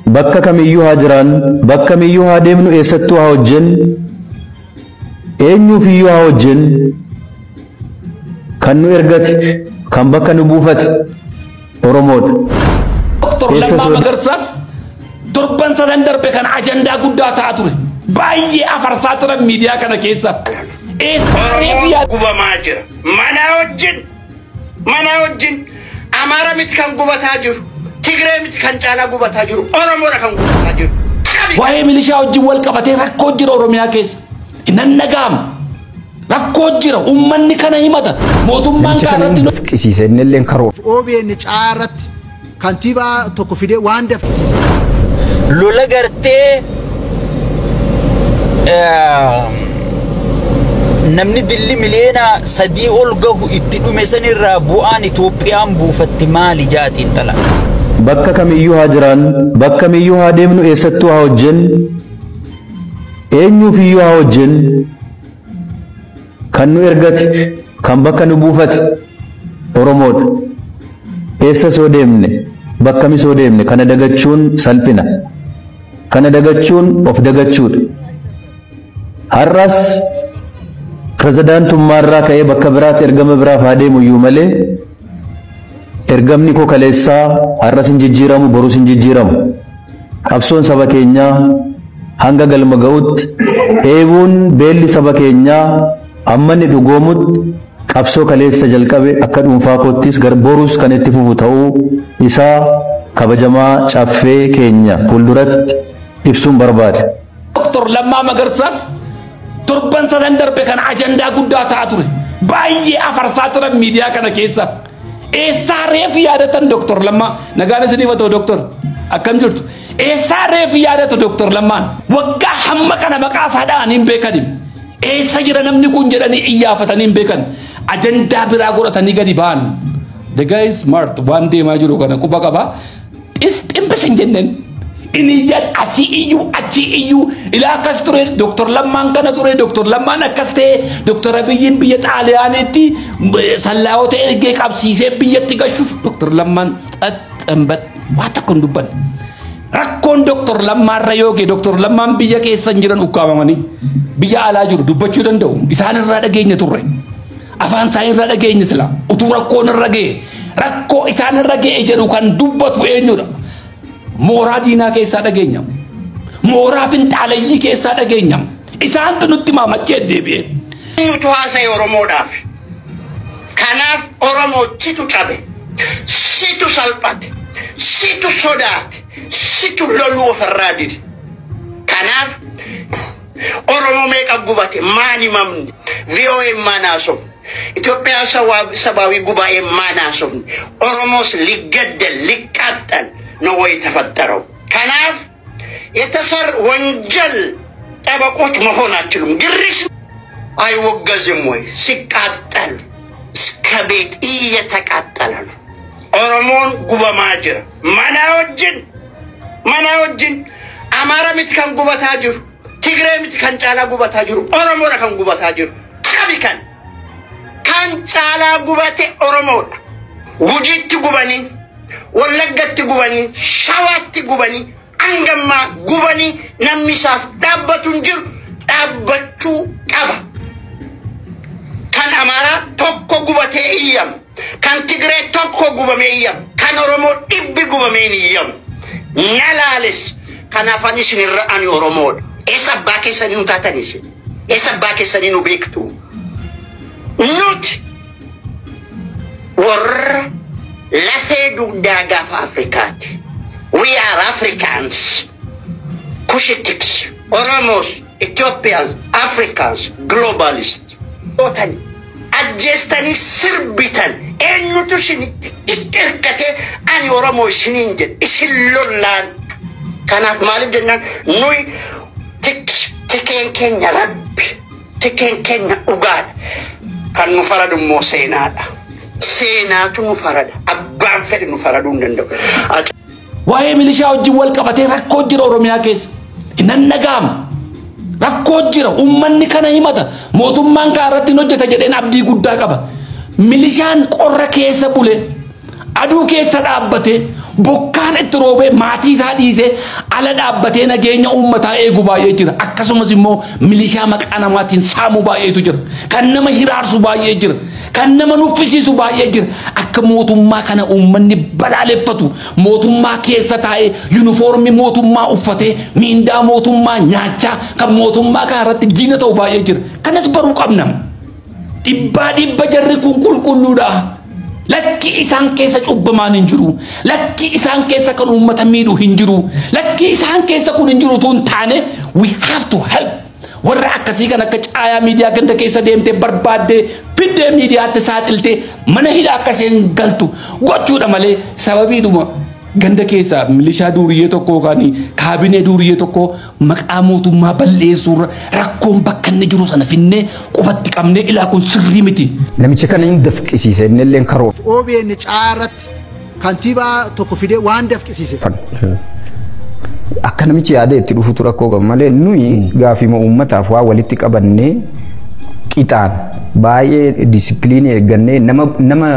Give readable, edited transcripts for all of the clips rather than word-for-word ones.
bakka kamiyyuu haa jiran, bakka kamiyyuu haa deemnu, eessattuu haa hojjen, eenyuuf iyyuu haa hojjen, kan nu ergate, kan bakka nu buufate Oromoodha. Dr. Lammaa Magarsas torban sadan darbe kan ajandaa guddaa ta'aa ture. Baay'ee afarsaa turan miidiyaa kana keessa. Gubamaa jira. Mana wajjin Amaara miti kan gubataa jiru. Tigree miti kan caalaa gubataa jiru. Oromoodha kan gubataa jiru. Waa'ee milishaa wajjin wal qabatee rakkoo jira Oromiyaa keessa. Innan nagaam. Rakkoo jira uummanni kana himata. Mootummaan kaarratti qisiise innillee karoo. OBN caaratti kantiibaa tokko fidee waan dafqisiise. Lola gartee namni dilli miliyoona 3 ol gahu itti dhume sanirraa bu'aan Itoophiyaan buufatte maali jaatiin tala. Bakka kamiyyuu haa jiran, bakka kamiyyuu haa deemnu, eessattuu haa hojjen, eenyuuf iyyuu haa hojjen, kan nu ergate, kan bakka nu buufate Oromoodha. Eessa soo deemne, bakka mi soo deemne, kana dagachuun salphina. Kana dagachuun of dagachuudha. Har'as pirezidaantummaarraa ka'ee bakka biraatti ergama biraaf haa deemu iyyuu malee ergamni koo kaleessaa har'as hin jijjiiramu, borus hin jijjiiramu. Qabsoon saba keenyaa hanga galma ga'utti, eeguun beelli saba keenyaa amma inni dhugoomutti qabsoo kaleessa jalqabe akka dhuunfaa koottis borus kan itti fufu ta'uu isaa kabajamaa caffee keenya fuulduratti ibsuun barbaade. Dr. Lammaa Magarsas torban sadan darbe kan ajandaa guddaa ta'aa ture. Baay'ee afarsaa turan miidiyaa kana keessa. Eessaa reefi yaadatan Dr. Lammaa nagaan isiniif haa ta'u Dr. Akkam jirtu. Eessaa reefi yaadatu Dr. Lammaan waggaa hamma kana maqaa isaa dha'anii hin beekani. Eessa jira namni kun jedhanii iyyafatanii hin beekan. Ajandaa biraa godhatanii gadi ba'an. The guy is smart waan deemaa jiru kana quba qaba. Ximpis hin jenneen. Ini yan asii iyyuu achi iyyuu ilaa akkas ture Dr. Lammaan kana ture Dr. Lammaan akkas ta'e Dr. Abiyyiin biyya Xaaliyaaniitti sallaawota ergee qabsiisee biyyatti gashuuf Dr. Lammaan xaxxambat waa tokko hin dubban. Rakkoon Dr. Lammaarra yoogee Dr. Lammaan biyya keessa hin jiran ukkaamamanii biyya alaa jiru dubbachuu danda'u. Isaan irraa dhageenya turre. Afaan isaan irraa dhageenya sila utuu rakkoon irra ga'e rakkoo isaan irra ga'e jedhu kan dubbatu eenyudha. Mooraa diinaa keessaa dhageenyam. Mooraa finxaalayyii keessaa dhageenyam. Isaantu nutti maamachee deebi'e. Nutu haasa'e Oromoodhaaf. Kanaaf Oromoo situ cabe, situ salphate, situ sodaate, situ loluu ofirraa dide. Kanaaf Oromoo meeqa gubate maani mamni VOA maanaasofne. Itoophiyaan sabaawii gubaa'ee maanaasofne. Oromoos ligaddal liqqaxxal. ነው የተፈጠረው ከናፍ የተሰር ወንጀል ጠበቆች መሆን አትችሉም ግሪስ አይወገዝም ወይ ሲቃጠል እስከ ቤት እየተቃጠለ ነው ኦሮሞን ጉበማጅር ማናወጅን አማራ ምት ከን ጉበታጅሩ ትግሬ ምት ከን ጫላ ጉበታጅሩ ኦሮሞ ከን ጉበታጅሩ ሰቢከን ከን ጫላ ጉበቴ ኦሮሞ ጉጂት ጉበኒ ወለገት ጉበኒ ሻዋት ጉበኒ አንገማ ጉበኒ ነሚሳፍ ዳበቱን ጅር ዳበቹ ቀባ ካን አማራ ቶኮ ጉበቴ እያም ካን ትግሬ ቶኮ ጉበሜ እያም ካን ኦሮሞ ዲብ ጉበሜ እያም ናላልስ ካን አፋኒስ ንራአኒ ኦሮሞ ኤሰባኬ ሰኒኑ ታተኒስ ኤሰባኬ ሰኒኑ ቤክቱ ኑት ወር Lafedu dagaf Afrikat. We are Africans. Kushitiks, Oromos, Ethiopians, Africans, globalists. Otani. Adjestani sirbitan. Enutu siniti. Itirkate ani Oromo sininjet. Isillolan. Kanaf malib jennan. Nui tiken Kenya rabbi. Tiken Kenya ugad. Kan nufaradu mo senada. Seenaatu nu farada abbaan fedhe nu faraduun danda'u. Waa'ee milishaa wajjin wal qabatee rakkoo jira Oromiyaa keessa. Innan nagaam. Rakkoo jira uummanni kana himata. Mootummaan kaarratti hojjeta jedheen abdii guddaa qaba. Milishaan qorra keessa bule aduu keessa dhaabbate bokkaan Bokan itti roobee maatii isaa dhiisee ala dhaabbatee nageenya uummataa eegu baay'ee jira. Akkasumas immoo milishaa maqaa namaatiin saamuu baay'eetu jira. Kan nama hiraarsu baay'ee jira. Kan nama nuffisiisu baay'ee jira. Akka mootummaa kana uummanni balaaleffatu mootummaa keessa taa'ee yuunifoormii mootummaa uffatee miindaa mootummaa nyaachaa kan mootummaa kana irratti diina ta'u baay'ee jira. Kanas baruu qabna. Dhibba jarri kun qulqulluudha. Lakki isaan keessa cubbamaan hin jiru. Lakki isaan keessa kan uummata miidhu hin jiru. Lakki isaan keessa kun hin jiru tun taane we have to help. Warra akkasii kan akka caayaa miidiyaa ganda keessa deemtee barbaaddee fiddee miidiyaatti saaxiltee mana hidhaa akkasiin galtu gochuudha malee sababiidhuma ganda keessa milishaa duuriyyee tokko kaanii kaabinee duuriyyee tokko maqaa mootummaa balleessuurra rakkoon bakka inni jiru sana finnee qubatti qabnee ilaa kun sirrii miti. Namicha kana hin dafqisiise innilleen karoo. OBN caaratti kantiibaa tokko fidee waan dafqisiise. Akka namichi yaada itti dhufutu rakkoo qaba malee nuyi gaafima uummataaf waa walitti qabannee qixaan baay'ee disipiliinii eeggannee nama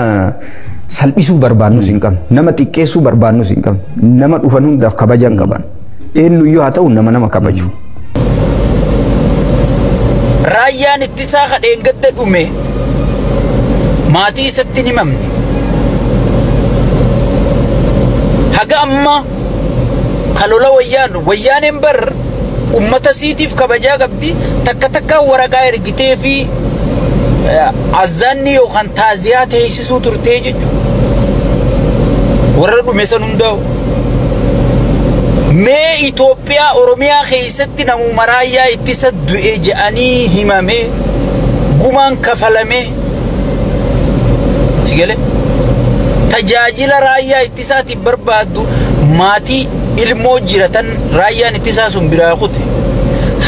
salphisuu barbaannus hin qabnu nama xiqqeessuu barbaannus hin qabnu nama dhufan hundaaf kabajan qaban eenyuyyuu haa ta'u nama kabaju. Raayyaan ittisaa kadheen gadda dhume maatii isatti hin himamne haga amma kalola wayyaaneen bar ummata siitiif kabajaa qabdi takka waraqaa ergitee fi azanni yookaan taaziyaa teessisuu turtee jechuudha. Warra dhume san hundaa'u. Mee Itoophiyaa Oromiyaa keessatti namuma raayyaa ittisa du'e je'anii himame gumaan kafalame sigale tajaajila raayyaa ittisaatiif barbaaddu maatii ilmoo jiratan raayyaan ittisaa sun biraa kute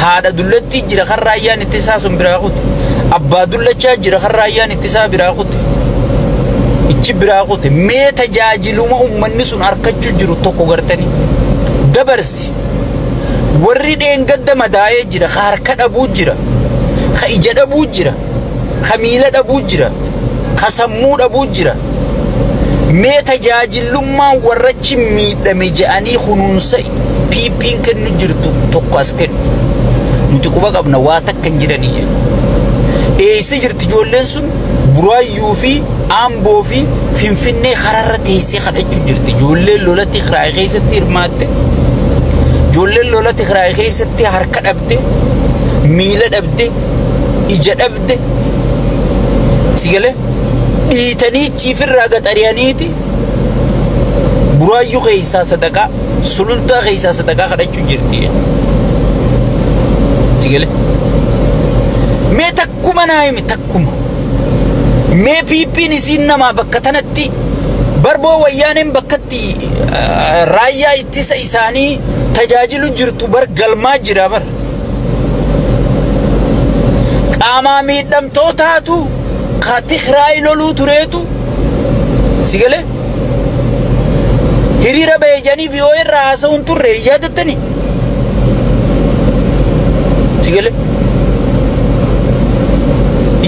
haadha dullatti jira kan raayyaan ittisaa sun biraa kute abbaa dullachaa jira kan raayyaan ittisaa biraa kute ichi biraa kute mee tajaajiluma uummanni sun harkachuu jiru tokko gartanii dabarsi warri dheengadda madaa'ee jira ka harka dhabuu jira ka ija dhabuu jira ka miila dhabuu jira ka sammuu dhabuu jira mee tajaajilummaan warrachi miidhame je'anii kunuunsa piippiin kennu jirtu tokko as kennu nuti quba qabna waa takka hin jiranii eessa jirti ijoolleen sun Buraayyuu fi Amboo fi Finfinnee kararra teessee kadhachuu jirti ijoolleen lola Tigraay keessatti hirmaatte ijoolleen lola Tigraay keessatti harka dhabde miila dhabde ija dhabde sigale dhiitanii chiifirraa gaxariyaniiti Buraayyuu keessaa sadaqaa sulultaa keessaa sadaqaa kadhachuu jirti sigale mee takkuma naa himi takkuma mee piippiin isiin namaa bakka tanatti barboo wayyaaneen bakkatti raayyaa ittisa isaanii tajaajilu jirtu bar galmaa jira bar qaamaa miidhamtootaatu ka Tigraay loluu tureetu sigale hiriira beejanii vi'oo irraa haasa'uun turre yaadattani sigale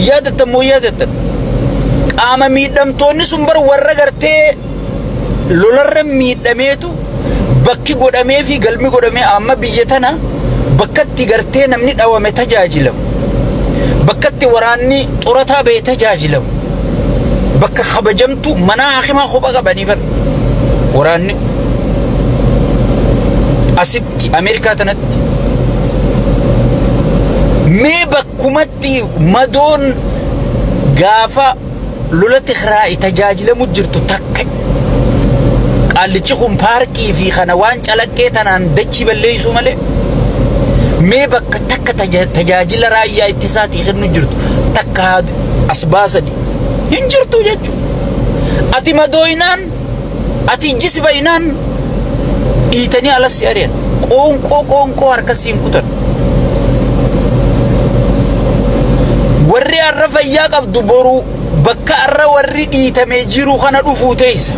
yaadatan moo yaadatan qaama miidhamtoonni sun bar warra gartee lolarra miidhameetu bakki godhamee fi galmi godhamee amma biyya tana bakkatti gartee namni dhawame tajaajilamu bakkatti waraanni xurataa bee tajaajilamu bakka kabajamtu mana hakimaa kopha qabanii bar waraanni asitti Ameerikaa tanatti mee bakkumatti madoon gaafa lola Tigraay tajaajilamu jirtu takka qaallichi kun paarkii fi kana waan calaqqee tanaan dachii balleessuu malee mee bakka takka tajaajila raayyaa ittisaatii kennu jirtu takka as baasani hin jirtu jechuudha ati madooyinaan ati jisbaynaan dhiitanii alas ari'an qoonqoo harkasiin kutan warri arra fayyaa qabdu boru bakka arra warri dhiitamee jiru kana dhufuu teessa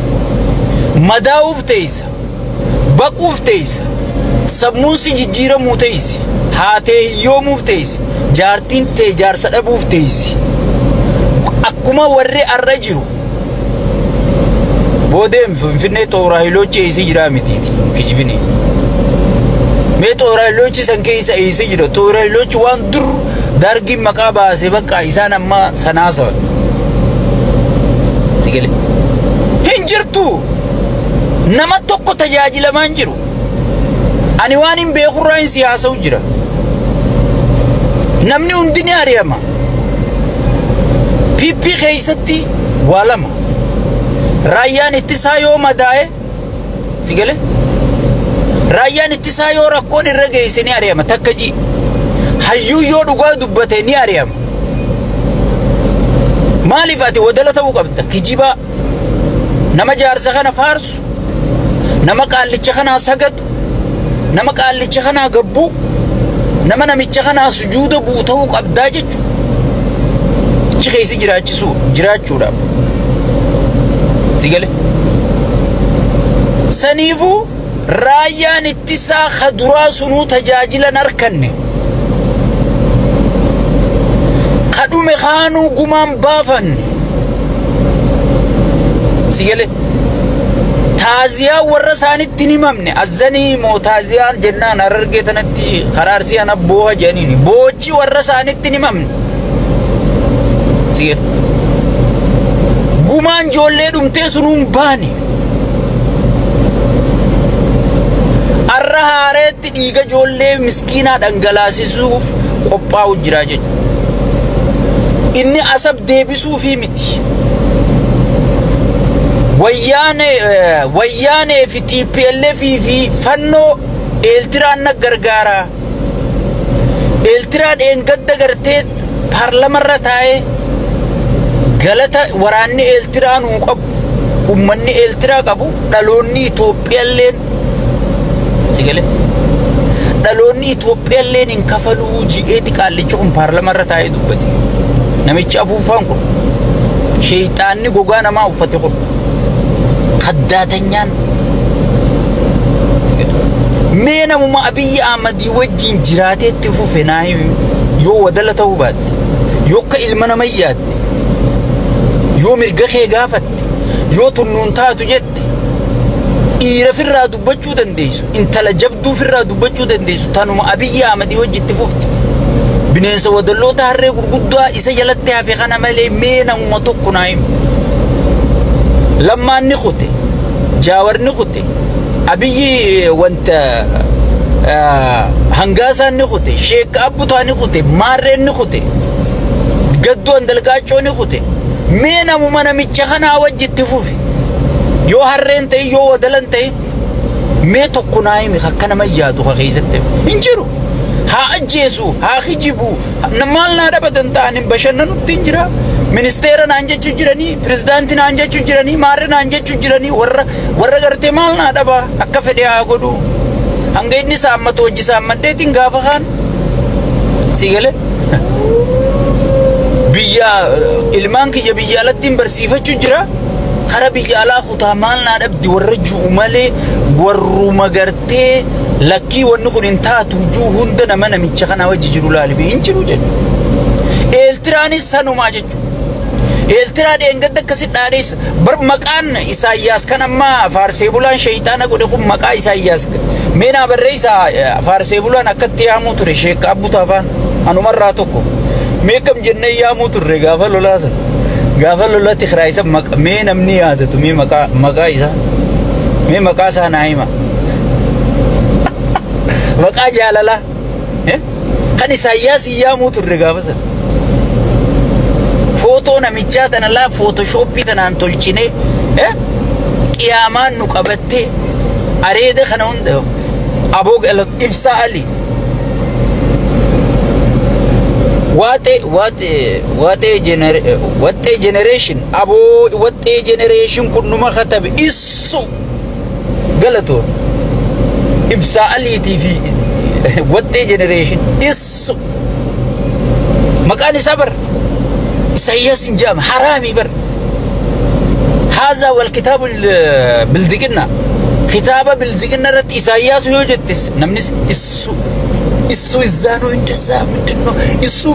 madaa'uuf teessa baquuf teessa sammuun si jijjiiramuu teessi haatee hiyyoomuuf teessi jaartiin tee jaarsa dhabuuf teessi akkuma warri arra jiru بودم في النت ورايلوتش يسجل متيتي كجبني ميت ورايلوتش سنكيس يسجل تورايلوتش واندر دارجي مكابا سبك إنسان ما سناسا تقولي هنجرتو نما توكو تجاجل مانجرو أنا وانين بيخورين سياسة وجرا نمني أندني أريما بي خيستي والما رايان اتسايو مداي سيقولي رايان اتسايو ركون الرجع سني أريما تكجي هيو يود وقاد دبتني أريما مالي فاتي ودلته وقبضة كجيبا نما جارسخنا فارس نما قال لي شخنا سجد نما قال لي شخنا قبو نما نمي شخنا سجود بوتوق أبداجج شخيسي جراجو راب سيقولي سنيفو رايان اتسا خدرا سنو تجاجلا نركني خدو مخانو قمان بافن سيقولي تازيا ورساني التني ممني أزني مو تازيا جنان أررقيتنا التي خرارسي أنا بوها جانيني بوچي ورساني التني ممني سيقولي قمان جولي دمتي سنون باني الرهارات ديگا جولي مسكينة دنگلاسي سوف قباو جراجج إني أسب ديبي سوفي متي وياني في تي بي ال في فنو التران نغرغارا التران ان قد غرتي بارلمان رتاي غلطه وراني التران وقب ومني الترا قبو دلوني توبيلن سيغله دلوني توبيلن ان كفلو جيتي قالچون بارلمان رتاي دوبتي نميچ افوفان كو شيطاني غوغانا ما وفتي خداتنيان مينا مما أبي آمدي وجين جراتي تفو فناي يو ودلة توبات يو كإلمنا مياد يو مرقخي غافت يو تنون تاتو جد إيرا في الرادو بجو دنديسو انت لجبدو في الرادو بجو دنديسو تانو ما أبي آمدي وجين تفوفت بنينسا ودلو تهري قرقودوا إسا يلتها في خانا مالي مينا مما توقو نايم لما نخوتي جاور نخوتي أبي وانت هنغاسا نخوتي شيك أبوتا نخوتي مارين نخوتي قدو اندلقاتشو نخوتي مينا ممانا ميتشخنا وجه تفوفي يو هرين تي يو ودلن تي ميتو قناي مخاكنا ميادو خيزتي انجرو ها أجيسو ها خجيبو نمالنا دبتن تاني بشنن تنجرا ministeera nanja chujirani president nanja chujirani mare nanja chujirani warra garte mal na daba akka fede ha godu hanga inni sammat wajji sammadde tingafa khan sigale biya ilman ki biya latin barsifa chujira khara biya ala khuta mal na dabdi warra jumale warru magarte lakki wonnu khunin taatu juhunda namana michkhana wajji jirulali bi injiru jedu eltrani sanu majeju التراد إنقدر كسيت ناريس بر مكان إساياس كان ما فارسيبولان شيطانا قد يكون مكان إساياس مينا بريسا فارسيبولان أكتي يامو تريشيك أبو تافان أنو مراتوكو ميكم جنة يامو تري غافل لولا غافل لولا تخرايسا مين أمني عادتو مي مكا إسا مي مكا سا نايما مكا جالالا كان إساياس يامو تري غافل فوتو نميجات أنا لا فوتوشوبي تنان تلچيني قيامان نقبتي أريد خنون أبوك إفساء لي وات جنريشن أبو وات جنريشن كنما خطب إسو غلطو إفساء لي تي في وات جنريشن إسو مكاني صبر سياس جام حرامي بر هذا والكتاب بالذكرنا كتابه بالذكرنا رت إساياس يوجد نمنس السو الزانو انت سامتنو السو